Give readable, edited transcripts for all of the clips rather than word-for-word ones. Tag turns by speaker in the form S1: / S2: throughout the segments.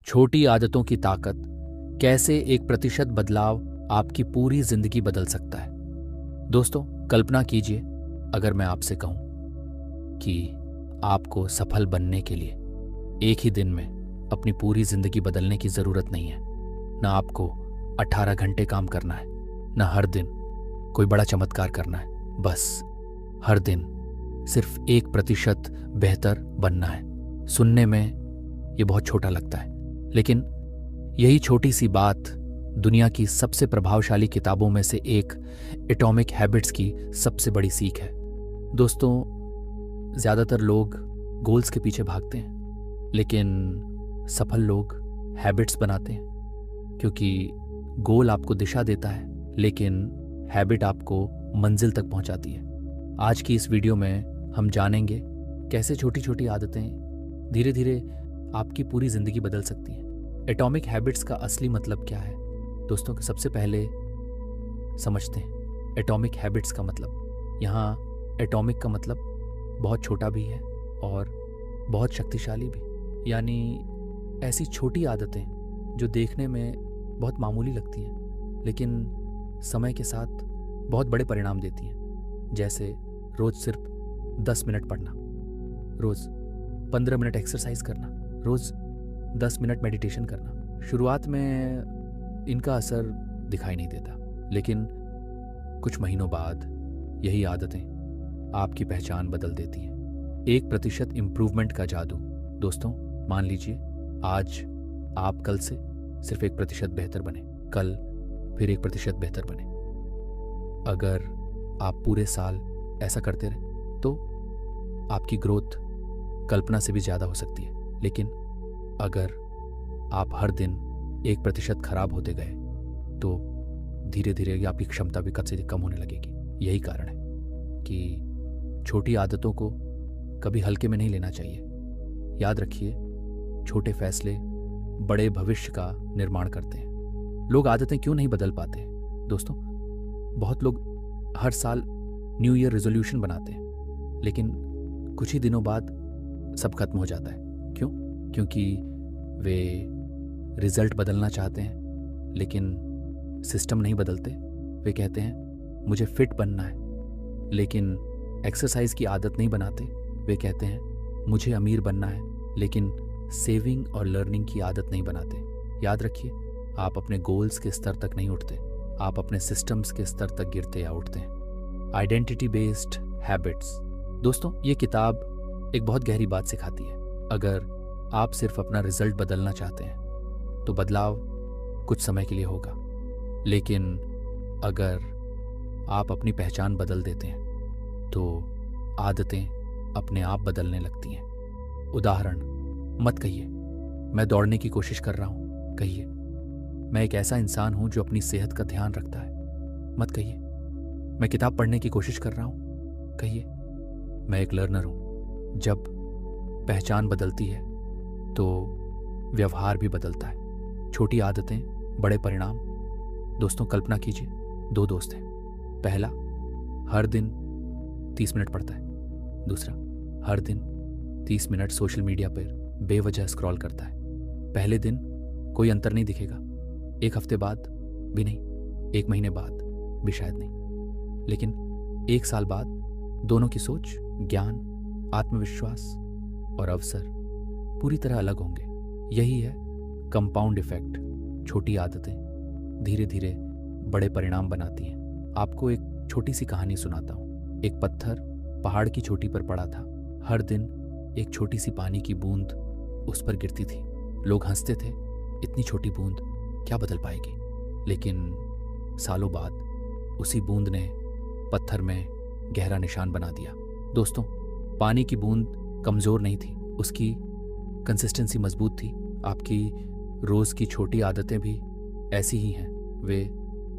S1: छोटी आदतों की ताकत, कैसे 1% बदलाव आपकी पूरी जिंदगी बदल सकता है। दोस्तों, कल्पना कीजिए अगर मैं आपसे कहूं कि आपको सफल बनने के लिए एक ही दिन में अपनी पूरी जिंदगी बदलने की जरूरत नहीं है। ना आपको 18 घंटे काम करना है, ना हर दिन कोई बड़ा चमत्कार करना है। बस हर दिन सिर्फ 1% बेहतर बनना है। सुनने में ये बहुत छोटा लगता है, लेकिन यही छोटी सी बात दुनिया की सबसे प्रभावशाली किताबों में से एक एटॉमिक हैबिट्स की सबसे बड़ी सीख है। दोस्तों, ज़्यादातर लोग गोल्स के पीछे भागते हैं, लेकिन सफल लोग हैबिट्स बनाते हैं, क्योंकि गोल आपको दिशा देता है, लेकिन हैबिट आपको मंजिल तक पहुंचाती है। आज की इस वीडियो में हम जानेंगे कैसे छोटी छोटी आदतें धीरे धीरे आपकी पूरी ज़िंदगी बदल सकती हैं। एटॉमिक हैबिट्स का असली मतलब क्या है? दोस्तों, सबसे पहले समझते हैं एटॉमिक हैबिट्स का मतलब। यहाँ एटॉमिक का मतलब बहुत छोटा भी है और बहुत शक्तिशाली भी, यानी ऐसी छोटी आदतें जो देखने में बहुत मामूली लगती हैं, लेकिन समय के साथ बहुत बड़े परिणाम देती हैं। जैसे रोज़ सिर्फ 10 मिनट पढ़ना, रोज़ 15 मिनट एक्सरसाइज करना, रोज़ 10 मिनट मेडिटेशन करना। शुरुआत में इनका असर दिखाई नहीं देता, लेकिन कुछ महीनों बाद यही आदतें आपकी पहचान बदल देती हैं। 1% इम्प्रूवमेंट का जादू। दोस्तों, मान लीजिए आज आप कल से सिर्फ 1% बेहतर बने, कल फिर 1% बेहतर बने। अगर आप पूरे साल ऐसा करते रहे तो आपकी ग्रोथ कल्पना से भी ज़्यादा हो सकती है। लेकिन अगर आप हर दिन 1% खराब होते गए तो धीरे धीरे आपकी क्षमता भी कम से कम होने लगेगी। यही कारण है कि छोटी आदतों को कभी हल्के में नहीं लेना चाहिए। याद रखिए, छोटे फैसले बड़े भविष्य का निर्माण करते हैं। लोग आदतें क्यों नहीं बदल पाते? दोस्तों, बहुत लोग हर साल न्यू ईयर रेजोल्यूशन बनाते हैं, लेकिन कुछ ही दिनों बाद सब खत्म हो जाता है। क्यों? क्योंकि वे रिजल्ट बदलना चाहते हैं, लेकिन सिस्टम नहीं बदलते। वे कहते हैं मुझे फिट बनना है, लेकिन एक्सरसाइज की आदत नहीं बनाते। वे कहते हैं मुझे अमीर बनना है, लेकिन सेविंग और लर्निंग की आदत नहीं बनाते। याद रखिए, आप अपने गोल्स के स्तर तक नहीं उठते, आप अपने सिस्टम्स के स्तर तक गिरते या उठते हैं। Identity based habits. दोस्तों, ये किताब एक बहुत गहरी बात सिखाती है। अगर आप सिर्फ अपना रिजल्ट बदलना चाहते हैं तो बदलाव कुछ समय के लिए होगा, लेकिन अगर आप अपनी पहचान बदल देते हैं तो आदतें अपने आप बदलने लगती हैं। उदाहरण, मत कहिए मैं दौड़ने की कोशिश कर रहा हूँ, कहिए मैं एक ऐसा इंसान हूँ जो अपनी सेहत का ध्यान रखता है। मत कहिए मैं किताब पढ़ने की कोशिश कर रहा हूँ, कहिए मैं एक लर्नर हूँ। जब पहचान बदलती है तो व्यवहार भी बदलता है। छोटी आदतें, बड़े परिणाम। दोस्तों, कल्पना कीजिए 2 दोस्त हैं। पहला हर दिन 30 मिनट पढ़ता है, दूसरा हर दिन 30 मिनट सोशल मीडिया पर बेवजह स्क्रॉल करता है। पहले दिन कोई अंतर नहीं दिखेगा, 1 हफ्ते बाद भी नहीं, 1 महीने बाद भी शायद नहीं, लेकिन 1 साल बाद दोनों की सोच, ज्ञान, आत्मविश्वास और अवसर पूरी तरह अलग होंगे। यही है कंपाउंड इफेक्ट। छोटी आदतें धीरे धीरे बड़े परिणाम बनाती हैं। आपको एक छोटी सी कहानी सुनाता हूँ। एक पत्थर पहाड़ की चोटी पर पड़ा था। हर दिन एक छोटी सी पानी की बूंद उस पर गिरती थी। लोग हंसते थे, इतनी छोटी बूंद क्या बदल पाएगी? लेकिन सालों बाद उसी बूंद ने पत्थर में गहरा निशान बना दिया। दोस्तों, पानी की बूंद कमज़ोर नहीं थी, उसकी कंसिस्टेंसी मजबूत थी। आपकी रोज़ की छोटी आदतें भी ऐसी ही हैं। वे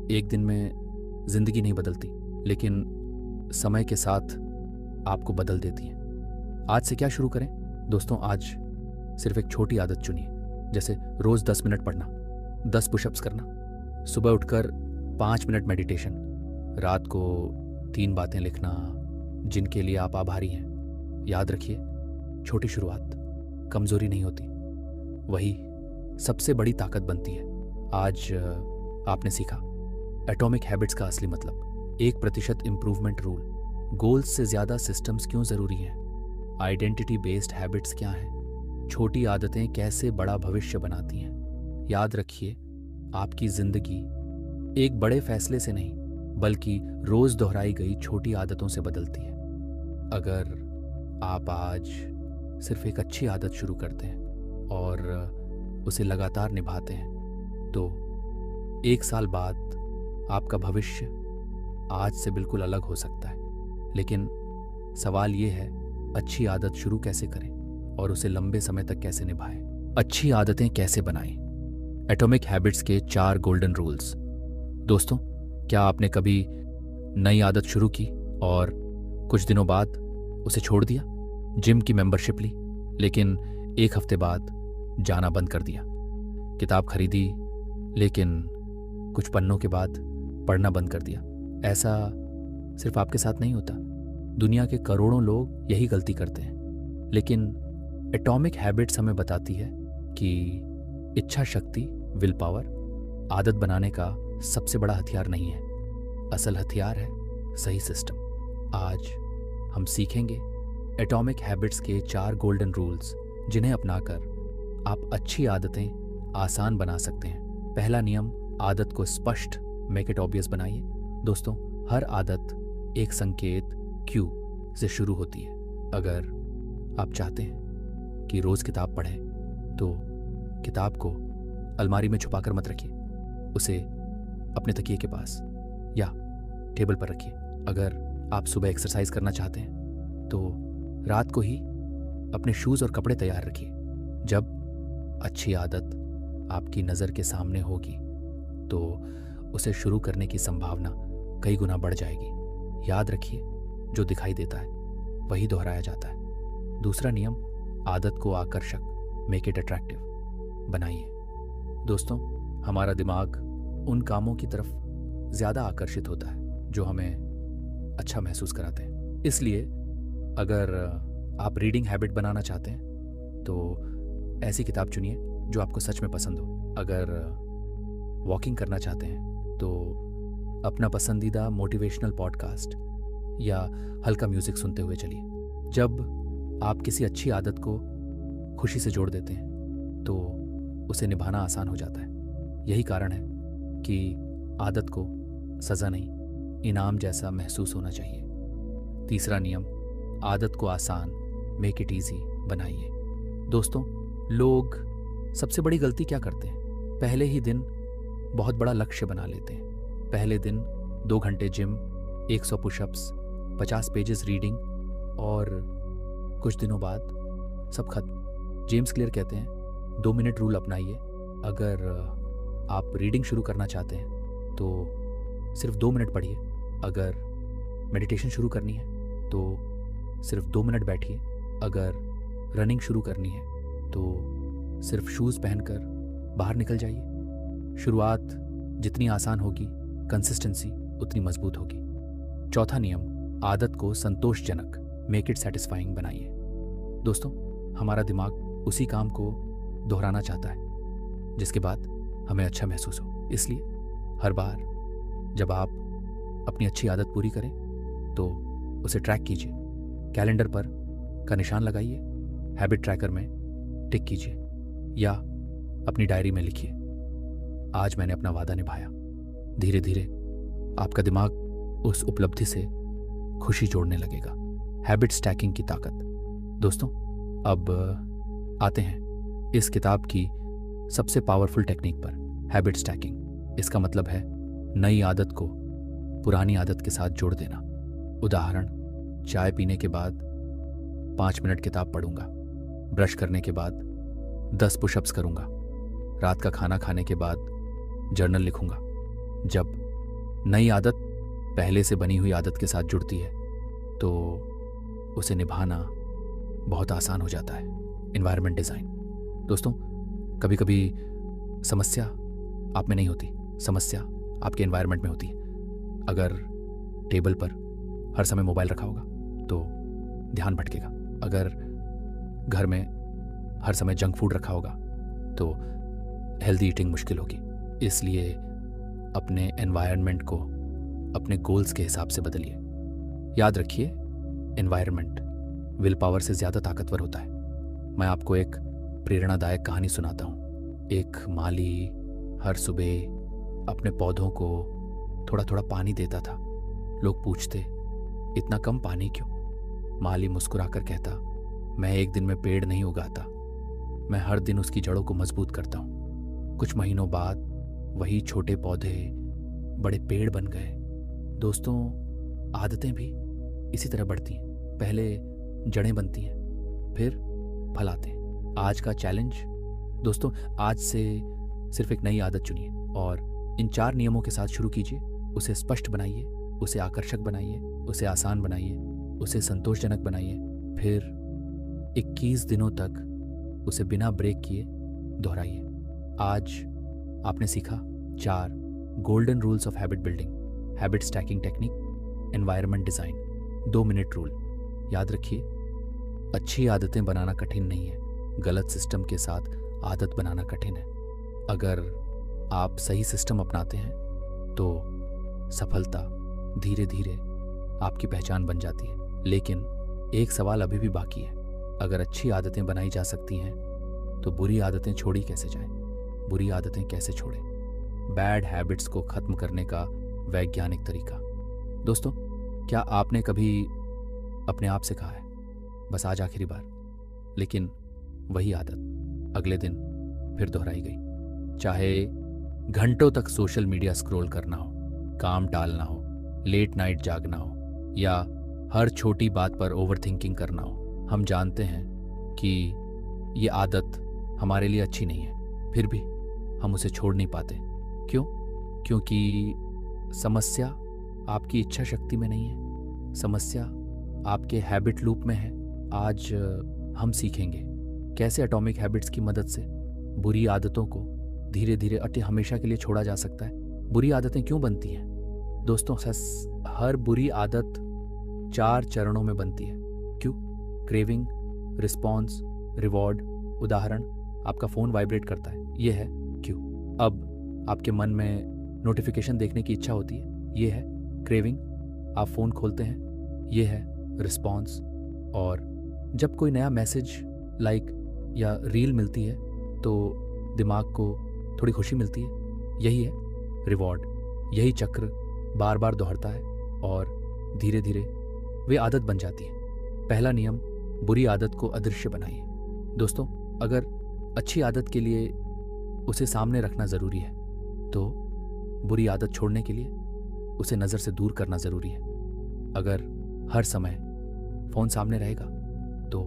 S1: एक दिन में ज़िंदगी नहीं बदलती, लेकिन समय के साथ आपको बदल देती हैं। आज से क्या शुरू करें? दोस्तों, आज सिर्फ एक छोटी आदत चुनिए, जैसे रोज़ 10 मिनट पढ़ना, 10 पुशअप्स करना, सुबह उठकर 5 मिनट मेडिटेशन, रात को 3 बातें लिखना जिनके लिए आप आभारी हैं। याद रखिए, छोटी शुरुआत कमज़ोरी नहीं होती, वही सबसे बड़ी ताकत बनती है। आज आपने सीखा एटॉमिक हैबिट्स का असली मतलब, 1% इम्प्रूवमेंट रूल, गोल्स से ज़्यादा सिस्टम्स क्यों ज़रूरी हैं, आइडेंटिटी बेस्ड हैबिट्स क्या हैं, छोटी आदतें कैसे बड़ा भविष्य बनाती हैं। याद रखिए, आपकी ज़िंदगी एक बड़े फैसले से नहीं बल्कि रोज़ दोहराई गई छोटी आदतों से बदलती है। अगर आप आज सिर्फ एक अच्छी आदत शुरू करते हैं और उसे लगातार निभाते हैं तो 1 साल बाद आपका भविष्य आज से बिल्कुल अलग हो सकता है। लेकिन सवाल ये है, अच्छी आदत शुरू कैसे करें और उसे लंबे समय तक कैसे निभाएं। अच्छी आदतें कैसे बनाएं। एटॉमिक हैबिट्स के 4 गोल्डन रूल्स। दोस्तों, क्या आपने कभी नई आदत शुरू की और कुछ दिनों बाद उसे छोड़ दिया? जिम की मेंबरशिप ली लेकिन 1 हफ्ते बाद जाना बंद कर दिया। किताब खरीदी लेकिन कुछ पन्नों के बाद पढ़ना बंद कर दिया। ऐसा सिर्फ आपके साथ नहीं होता, दुनिया के करोड़ों लोग यही गलती करते हैं। लेकिन एटॉमिक हैबिट्स हमें बताती है कि इच्छा शक्ति, विल पावर, आदत बनाने का सबसे बड़ा हथियार नहीं है। असल हथियार है सही सिस्टम। आज हम सीखेंगे एटॉमिक हैबिट्स के 4 गोल्डन रूल्स, जिन्हें अपनाकर आप अच्छी आदतें आसान बना सकते हैं। पहला नियम, आदत को स्पष्ट, मेक इट ऑब्वियस बनाइए। दोस्तों, हर आदत एक संकेत, क्यू से शुरू होती है। अगर आप चाहते हैं कि रोज किताब पढ़ें तो किताब को अलमारी में छुपाकर मत रखिए, उसे अपने तकिए के पास या टेबल पर रखिए। अगर आप सुबह एक्सरसाइज करना चाहते हैं तो रात को ही अपने शूज़ और कपड़े तैयार रखिए। जब अच्छी आदत आपकी नज़र के सामने होगी तो उसे शुरू करने की संभावना कई गुना बढ़ जाएगी। याद रखिए, जो दिखाई देता है वही दोहराया जाता है। दूसरा नियम, आदत को आकर्षक, मेक इट अट्रैक्टिव बनाइए। दोस्तों, हमारा दिमाग उन कामों की तरफ ज़्यादा आकर्षित होता है जो हमें अच्छा महसूस कराते हैं। इसलिए अगर आप रीडिंग हैबिट बनाना चाहते हैं तो ऐसी किताब चुनिए जो आपको सच में पसंद हो। अगर वॉकिंग करना चाहते हैं तो अपना पसंदीदा मोटिवेशनल पॉडकास्ट या हल्का म्यूज़िक सुनते हुए चलिए। जब आप किसी अच्छी आदत को खुशी से जोड़ देते हैं तो उसे निभाना आसान हो जाता है। यही कारण है कि आदत को सज़ा नहीं, इनाम जैसा महसूस होना चाहिए। तीसरा नियम, आदत को आसान, मेक इट ईजी बनाइए। दोस्तों, लोग सबसे बड़ी गलती क्या करते हैं? पहले ही दिन बहुत बड़ा लक्ष्य बना लेते हैं। पहले दिन 2 घंटे जिम, 100 पुशअप्स, 50 पेजेस रीडिंग और कुछ दिनों बाद सब खत्म। जेम्स क्लियर कहते हैं 2 मिनट रूल अपनाइए। अगर आप रीडिंग शुरू करना चाहते हैं तो सिर्फ 2 मिनट पढ़िए। अगर मेडिटेशन शुरू करनी है तो सिर्फ 2 मिनट बैठिए। अगर रनिंग शुरू करनी है तो सिर्फ शूज़ पहनकर बाहर निकल जाइए। शुरुआत जितनी आसान होगी, कंसिस्टेंसी उतनी मजबूत होगी। चौथा नियम, आदत को संतोषजनक, मेक इट सेटिस्फाइंग बनाइए। दोस्तों, हमारा दिमाग उसी काम को दोहराना चाहता है जिसके बाद हमें अच्छा महसूस हो। इसलिए हर बार जब आप अपनी अच्छी आदत पूरी करें तो उसे ट्रैक कीजिए। कैलेंडर पर का निशान लगाइए, हैबिट ट्रैकर में टिक कीजिए या अपनी डायरी में लिखिए, आज मैंने अपना वादा निभाया। धीरे धीरे आपका दिमाग उस उपलब्धि से खुशी जोड़ने लगेगा। हैबिट स्टैकिंग की ताकत। दोस्तों, अब आते हैं इस किताब की सबसे पावरफुल टेक्निक पर, हैबिट स्टैकिंग। इसका मतलब है नई आदत को पुरानी आदत के साथ जोड़ देना। उदाहरण, चाय पीने के बाद 5 मिनट किताब पढ़ूंगा, ब्रश करने के बाद 10 पुशअप्स करूंगा, रात का खाना खाने के बाद जर्नल लिखूंगा। जब नई आदत पहले से बनी हुई आदत के साथ जुड़ती है तो उसे निभाना बहुत आसान हो जाता है। Environment design. दोस्तों, कभी कभी समस्या आप में नहीं होती, समस्या आपके एनवायरनमेंट में होती है। अगर टेबल पर हर समय मोबाइल रखा होगा तो ध्यान भटकेगा। अगर घर में हर समय जंक फूड रखा होगा तो हेल्दी ईटिंग मुश्किल होगी। इसलिए अपने एनवायरनमेंट को अपने गोल्स के हिसाब से बदलिए। याद रखिए, एनवायरनमेंट विल पावर से ज़्यादा ताकतवर होता है। मैं आपको एक प्रेरणादायक कहानी सुनाता हूँ। एक माली हर सुबह अपने पौधों को थोड़ा थोड़ा पानी देता था। लोग पूछते, इतना कम पानी क्यों? माली मुस्कुराकर कहता, मैं एक दिन में पेड़ नहीं उगाता, मैं हर दिन उसकी जड़ों को मजबूत करता हूँ। कुछ महीनों बाद वही छोटे पौधे बड़े पेड़ बन गए। दोस्तों, आदतें भी इसी तरह बढ़ती हैं। पहले जड़ें बनती हैं, फिर फल आते हैं। आज का चैलेंज दोस्तों, आज से सिर्फ एक नई आदत चुनिए और इन 4 नियमों के साथ शुरू कीजिए। उसे स्पष्ट बनाइए, उसे आकर्षक बनाइए, उसे आसान बनाइए, उसे संतोषजनक बनाइए। फिर 21 दिनों तक उसे बिना ब्रेक किए दोहराइए। आज आपने सीखा 4 golden rules of habit building, habit stacking technique, environment design, 2 minute rule. याद रखिए, अच्छी आदतें बनाना कठिन नहीं है, गलत सिस्टम के साथ आदत बनाना कठिन है। अगर आप सही सिस्टम अपनाते हैं तो सफलता धीरे धीरे आपकी पहचान बन जाती है। लेकिन एक सवाल अभी भी बाकी है, अगर अच्छी आदतें बनाई जा सकती हैं तो बुरी आदतें छोड़ी कैसे जाएं? बुरी आदतें कैसे छोड़ें? बैड हैबिट्स को ख़त्म करने का वैज्ञानिक तरीका। दोस्तों, क्या आपने कभी अपने आप से कहा है, बस आज आखिरी बार? लेकिन वही आदत अगले दिन फिर दोहराई गई। चाहे घंटों तक सोशल मीडिया स्क्रॉल करना हो, काम टालना हो, लेट नाइट जागना हो या हर छोटी बात पर ओवरथिंकिंग करना हो, हम जानते हैं कि ये आदत हमारे लिए अच्छी नहीं है, फिर भी हम उसे छोड़ नहीं पाते। क्यों? क्योंकि समस्या आपकी इच्छा शक्ति में नहीं है, समस्या आपके हैबिट लूप में है। आज हम सीखेंगे कैसे एटॉमिक हैबिट्स की मदद से बुरी आदतों को धीरे धीरे हमेशा के लिए छोड़ा जा सकता है। बुरी आदतें क्यों बनती हैं? दोस्तों, हर बुरी आदत 4 चरणों में बनती है। क्यों? Craving, response, reward. उदाहरण, आपका फ़ोन वाइब्रेट करता है, ये है क्यों। अब आपके मन में नोटिफिकेशन देखने की इच्छा होती है, ये है क्रेविंग। आप फ़ोन खोलते हैं, ये है रिस्पॉन्स। और जब कोई नया मैसेज, लाइक या रील मिलती है तो दिमाग को थोड़ी खुशी मिलती है, यही है रिवॉर्ड। यही चक्र बार बार दोहरता है और धीरे धीरे वे आदत बन जाती है। पहला नियम, बुरी आदत को अदृश्य बनाइए। दोस्तों, अगर अच्छी आदत के लिए उसे सामने रखना ज़रूरी है तो बुरी आदत छोड़ने के लिए उसे नज़र से दूर करना ज़रूरी है। अगर हर समय फ़ोन सामने रहेगा तो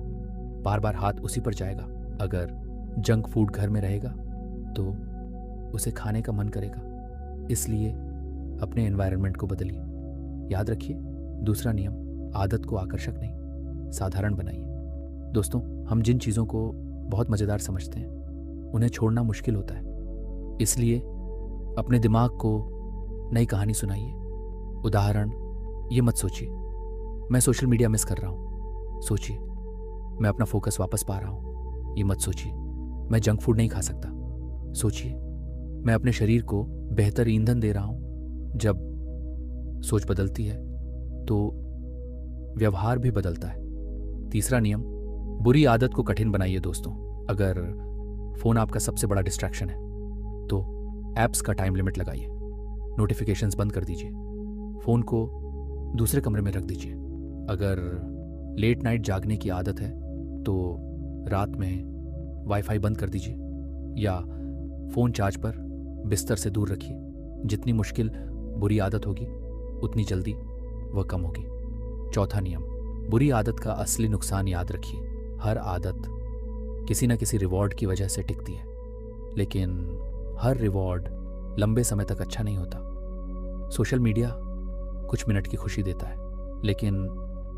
S1: बार बार हाथ उसी पर जाएगा। अगर जंक फूड घर में रहेगा तो उसे खाने का मन करेगा। इसलिए अपने एनवायरनमेंट को बदलिए। याद रखिए, दूसरा नियम, आदत को आकर्षक नहीं, साधारण बनाइए। दोस्तों, हम जिन चीज़ों को बहुत मज़ेदार समझते हैं उन्हें छोड़ना मुश्किल होता है। इसलिए अपने दिमाग को नई कहानी सुनाइए। उदाहरण, ये मत सोचिए मैं सोशल मीडिया मिस कर रहा हूँ, सोचिए मैं अपना फोकस वापस पा रहा हूँ। ये मत सोचिए मैं जंक फूड नहीं खा सकता, सोचिए मैं अपने शरीर को बेहतर ईंधन दे रहा हूँ। जब सोच बदलती है तो व्यवहार भी बदलता है। तीसरा नियम, बुरी आदत को कठिन बनाइए। दोस्तों, अगर फ़ोन आपका सबसे बड़ा डिस्ट्रैक्शन है तो ऐप्स का टाइम लिमिट लगाइए, नोटिफिकेशंस बंद कर दीजिए, फ़ोन को दूसरे कमरे में रख दीजिए। अगर लेट नाइट जागने की आदत है तो रात में वाईफाई बंद कर दीजिए या फ़ोन चार्ज पर बिस्तर से दूर रखिए। जितनी मुश्किल बुरी आदत होगी उतनी जल्दी वह कम होगी। चौथा नियम, बुरी आदत का असली नुकसान याद रखिए। हर आदत किसी न किसी रिवॉर्ड की वजह से टिकती है, लेकिन हर रिवॉर्ड लंबे समय तक अच्छा नहीं होता। सोशल मीडिया कुछ मिनट की खुशी देता है लेकिन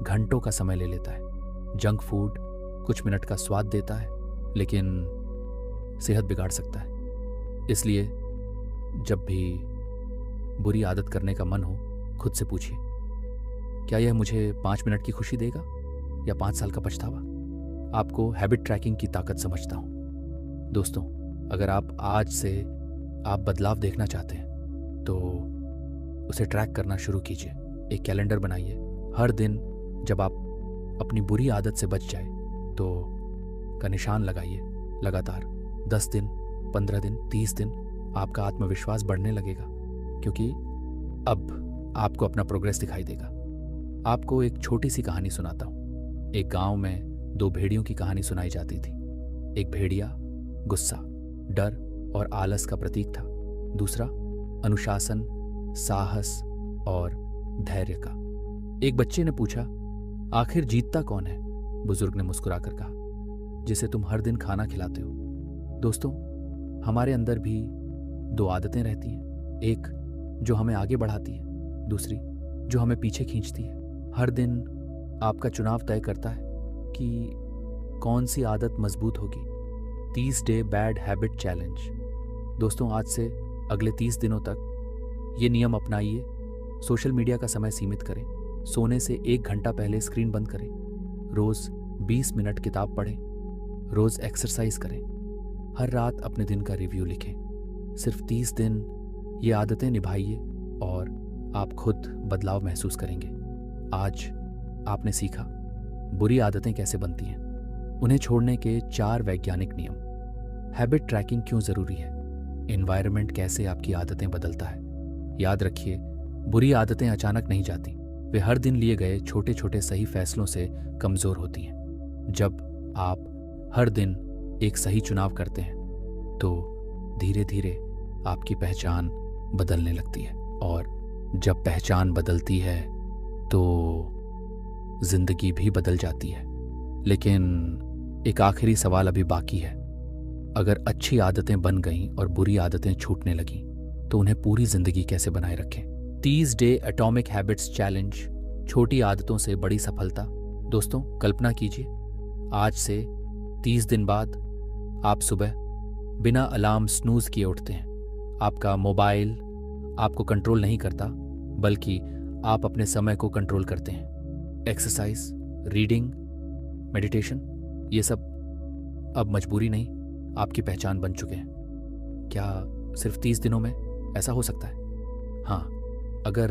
S1: घंटों का समय ले लेता है। जंक फूड कुछ मिनट का स्वाद देता है लेकिन सेहत बिगाड़ सकता है। इसलिए जब भी बुरी आदत करने का मन हो, खुद से पूछिए, क्या यह मुझे 5 मिनट की खुशी देगा या 5 साल का पछतावा? आपको हैबिट ट्रैकिंग की ताकत समझता हूँ। दोस्तों, अगर आप आज से आप बदलाव देखना चाहते हैं तो उसे ट्रैक करना शुरू कीजिए। एक कैलेंडर बनाइए। हर दिन जब आप अपनी बुरी आदत से बच जाए तो का निशान लगाइए। लगातार 10 दिन, 15 दिन, 30 दिन आपका आत्मविश्वास बढ़ने लगेगा, क्योंकि अब आपको अपना प्रोग्रेस दिखाई देगा। आपको एक छोटी सी कहानी सुनाता हूँ। एक गांव में 2 भेड़ियों की कहानी सुनाई जाती थी। एक भेड़िया गुस्सा, डर और आलस का प्रतीक था। दूसरा अनुशासन, साहस और धैर्य का। एक बच्चे ने पूछा, आखिर जीतता कौन है? बुजुर्ग ने मुस्कुराकर कहा, जिसे तुम हर दिन खाना खिलाते हो। दोस्तों, हमारे अंदर भी 2 आदतें रहती हैं। एक जो हमें आगे बढ़ाती है, दूसरी जो हमें पीछे खींचती है। हर दिन आपका चुनाव तय करता है कि कौन सी आदत मजबूत होगी। 30 डे बैड हैबिट चैलेंज। दोस्तों, आज से अगले 30 दिनों तक ये नियम अपनाइए। सोशल मीडिया का समय सीमित करें। सोने से 1 घंटा पहले स्क्रीन बंद करें। रोज 20 मिनट किताब पढ़ें। रोज एक्सरसाइज करें। हर रात अपने दिन का रिव्यू लिखें। सिर्फ 30 दिन ये आदतें निभाइए और आप खुद बदलाव महसूस करेंगे। आज आपने सीखा बुरी आदतें कैसे बनती हैं, उन्हें छोड़ने के 4 वैज्ञानिक नियम, हैबिट ट्रैकिंग क्यों ज़रूरी है, एनवायरनमेंट कैसे आपकी आदतें बदलता है। याद रखिए, बुरी आदतें अचानक नहीं जाती, वे हर दिन लिए गए छोटे छोटे सही फैसलों से कमज़ोर होती हैं। जब आप हर दिन एक सही चुनाव करते हैं तो धीरे धीरे आपकी पहचान बदलने लगती है, और जब पहचान बदलती है तो जिंदगी भी बदल जाती है। लेकिन एक आखिरी सवाल अभी बाकी है। अगर अच्छी आदतें बन गईं और बुरी आदतें छूटने लगीं तो उन्हें पूरी जिंदगी कैसे बनाए रखें? 30 डे एटॉमिक हैबिट्स चैलेंज, छोटी आदतों से बड़ी सफलता। दोस्तों, कल्पना कीजिए, आज से 30 दिन बाद आप सुबह बिना अलार्म स्नूज किए उठते हैं। आपका मोबाइल आपको कंट्रोल नहीं करता, बल्कि आप अपने समय को कंट्रोल करते हैं। एक्सरसाइज, रीडिंग, मेडिटेशन, ये सब अब मजबूरी नहीं, आपकी पहचान बन चुके हैं। क्या सिर्फ 30 दिनों में ऐसा हो सकता है? हाँ, अगर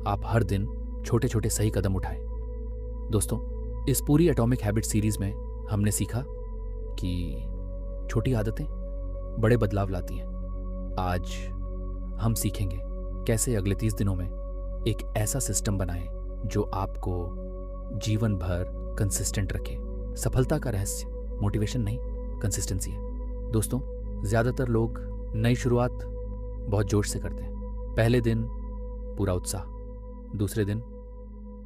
S1: आप हर दिन छोटे छोटे सही कदम उठाएं। दोस्तों, इस पूरी एटॉमिक हैबिट सीरीज में हमने सीखा कि छोटी आदतें बड़े बदलाव लाती हैं। आज हम सीखेंगे कैसे अगले 30 दिनों में एक ऐसा सिस्टम बनाएं जो आपको जीवन भर कंसिस्टेंट रखे। सफलता का रहस्य मोटिवेशन नहीं, कंसिस्टेंसी है। दोस्तों, ज़्यादातर लोग नई शुरुआत बहुत जोश से करते हैं। पहले दिन पूरा उत्साह, दूसरे दिन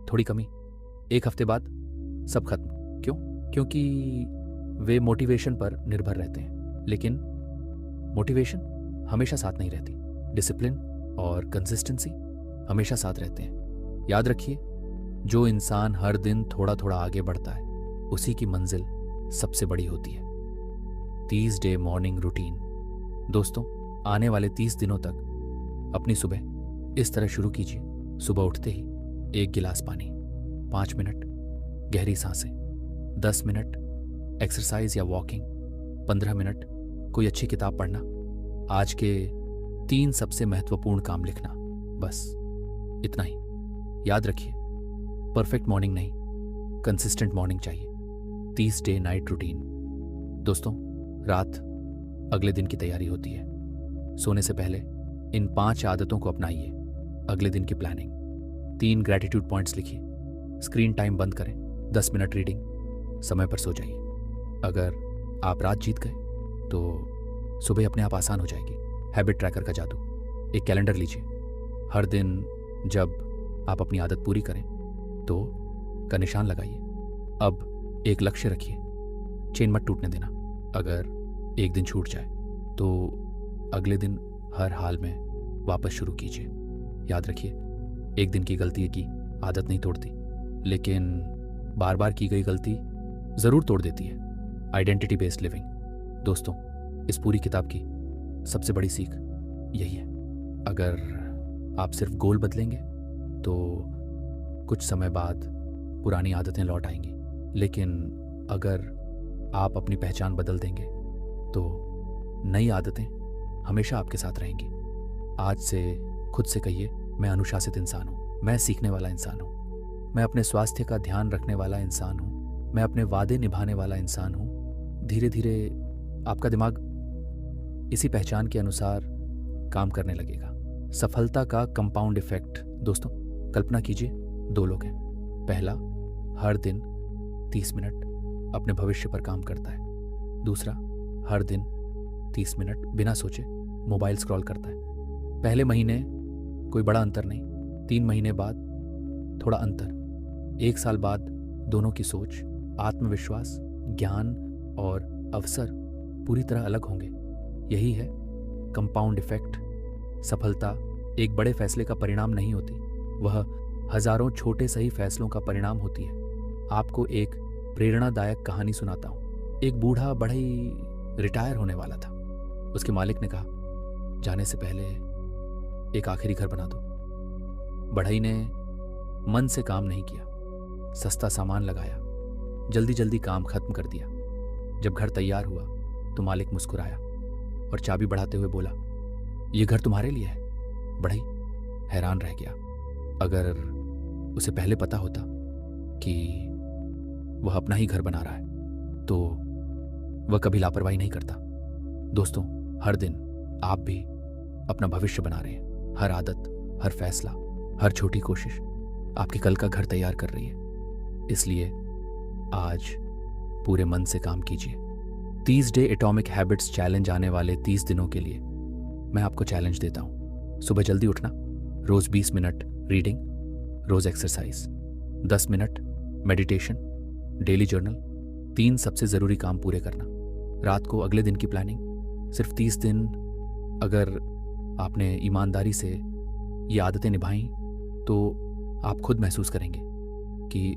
S1: थोड़ी कमी, 1 हफ्ते बाद सब खत्म। क्यों? क्योंकि वे मोटिवेशन पर निर्भर रहते हैं। लेकिन मोटिवेशन हमेशा साथ नहीं रहती, डिसिप्लिन और कंसिस्टेंसी हमेशा साथ रहते हैं। याद रखिए, जो इंसान हर दिन थोड़ा थोड़ा आगे बढ़ता है उसी की मंजिल सबसे बड़ी होती है। 30 डे मॉर्निंग रूटीन। दोस्तों, आने वाले 30 दिनों तक अपनी सुबह इस तरह शुरू कीजिए। सुबह उठते ही 1 गिलास पानी, 5 मिनट गहरी सांसें, 10 मिनट एक्सरसाइज या वॉकिंग, 15 मिनट कोई अच्छी किताब पढ़ना, आज के 3 सबसे महत्वपूर्ण काम लिखना, बस इतना ही। याद रखिए, परफेक्ट मॉर्निंग नहीं, कंसिस्टेंट मॉर्निंग चाहिए। 30 डे नाइट रूटीन। दोस्तों, रात अगले दिन की तैयारी होती है। सोने से पहले इन 5 आदतों को अपनाइए। अगले दिन की प्लानिंग, 3 ग्रैटिट्यूड पॉइंट्स लिखिए। स्क्रीन टाइम बंद करें, 10 मिनट रीडिंग, समय पर सो जाइए। अगर आप रात जीत गए तो सुबह अपने आप आसान हो जाएगी। हैबिट ट्रैकर का जादू। एक कैलेंडर लीजिए। हर दिन जब आप अपनी आदत पूरी करें तो का निशान लगाइए। अब एक लक्ष्य रखिए, चेन मत टूटने देना। अगर एक दिन छूट जाए तो अगले दिन हर हाल में वापस शुरू कीजिए। याद रखिए, एक दिन की गलती की आदत नहीं तोड़ती, लेकिन बार बार की गई गलती ज़रूर तोड़ देती है। Identity based living. दोस्तों, इस पूरी किताब की सबसे बड़ी सीख यही है। अगर आप सिर्फ गोल बदलेंगे तो कुछ समय बाद पुरानी आदतें लौट आएंगी, लेकिन अगर आप अपनी पहचान बदल देंगे तो नई आदतें हमेशा आपके साथ रहेंगी। आज से खुद से कहिए, मैं अनुशासित इंसान हूँ, मैं सीखने वाला इंसान हूँ, मैं अपने स्वास्थ्य का ध्यान रखने वाला इंसान हूँ, मैं अपने वादे निभाने वाला इंसान हूँ। धीरे धीरे आपका दिमाग इसी पहचान के अनुसार काम करने लगेगा। सफलता का कंपाउंड इफेक्ट। दोस्तों, कल्पना कीजिए, 2 लोग हैं। पहला हर दिन 30 मिनट अपने भविष्य पर काम करता है। दूसरा हर दिन 30 मिनट बिना सोचे मोबाइल स्क्रॉल करता है। पहले महीने कोई बड़ा अंतर नहीं, 3 महीने बाद थोड़ा अंतर, 1 साल बाद दोनों की सोच, आत्मविश्वास, ज्ञान और अवसर पूरी तरह अलग होंगे। यही है कंपाउंड इफेक्ट। सफलता एक बड़े फैसले का परिणाम नहीं होती, वह हजारों छोटे सही फैसलों का परिणाम होती है। आपको एक प्रेरणादायक कहानी सुनाता हूँ। एक बूढ़ा बढ़ई रिटायर होने वाला था। उसके मालिक ने कहा, जाने से पहले एक आखिरी घर बना दो। बढ़ई ने मन से काम नहीं किया, सस्ता सामान लगाया, जल्दी जल्दी काम खत्म कर दिया। जब घर तैयार हुआ तो मालिक मुस्कुराया और चाबी बढ़ाते हुए बोला, ये घर तुम्हारे लिए है। बढ़ई हैरान रह गया। अगर उसे पहले पता होता कि वह अपना ही घर बना रहा है तो वह कभी लापरवाही नहीं करता। दोस्तों, हर दिन आप भी अपना भविष्य बना रहे हैं। हर आदत, हर फैसला, हर छोटी कोशिश आपके कल का घर तैयार कर रही है। इसलिए आज पूरे मन से काम कीजिए। 30 डे एटॉमिक हैबिट्स चैलेंज आने वाले 30 दिनों के लिए मैं आपको चैलेंज देता हूँ। सुबह जल्दी उठना, रोज 20 मिनट रीडिंग, रोज exercise, 10 minute meditation, daily journal, 3 सबसे ज़रूरी काम पूरे करना। रात को अगले दिन की प्लानिंग। सिर्फ 30 दिन अगर आपने ईमानदारी से ये आदतें निभाई तो आप खुद महसूस करेंगे कि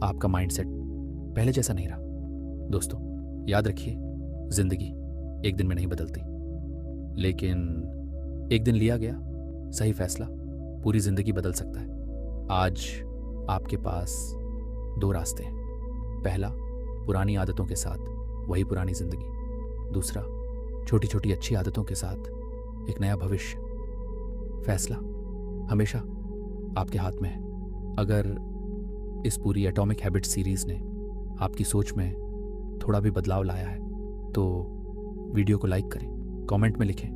S1: आपका माइंडसेट पहले जैसा नहीं रहा। दोस्तों, याद रखिए, जिंदगी एक दिन में नहीं बदलती, लेकिन एक दिन लिया गया सही फैसला पूरी जिंदगी बदल सकता है। आज आपके पास 2 रास्ते हैं। पहला, पुरानी आदतों के साथ वही पुरानी जिंदगी। दूसरा, छोटी छोटी अच्छी आदतों के साथ एक नया भविष्य। फैसला हमेशा आपके हाथ में है। अगर इस पूरी एटॉमिक हैबिट सीरीज ने आपकी सोच में थोड़ा भी बदलाव लाया है तो वीडियो को लाइक करें, कमेंट में लिखें,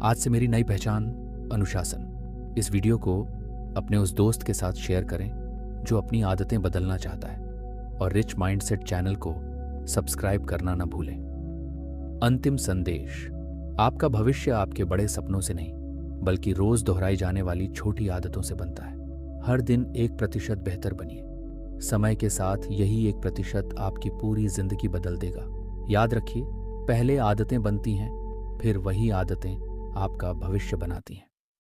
S1: आज से मेरी नई पहचान अनुशासन। इस वीडियो को अपने उस दोस्त के साथ शेयर करें जो अपनी आदतें बदलना चाहता है, और रिच माइंडसेट चैनल को सब्सक्राइब करना न भूलें। अंतिम संदेश, आपका भविष्य आपके बड़े सपनों से नहीं बल्कि रोज दोहराई जाने वाली छोटी आदतों से बनता है। हर दिन 1% बेहतर बनिए। समय के साथ यही 1% आपकी पूरी जिंदगी बदल देगा। याद रखिए, पहले आदतें बनती हैं, फिर वही आदतें आपका भविष्य बनाती हैं।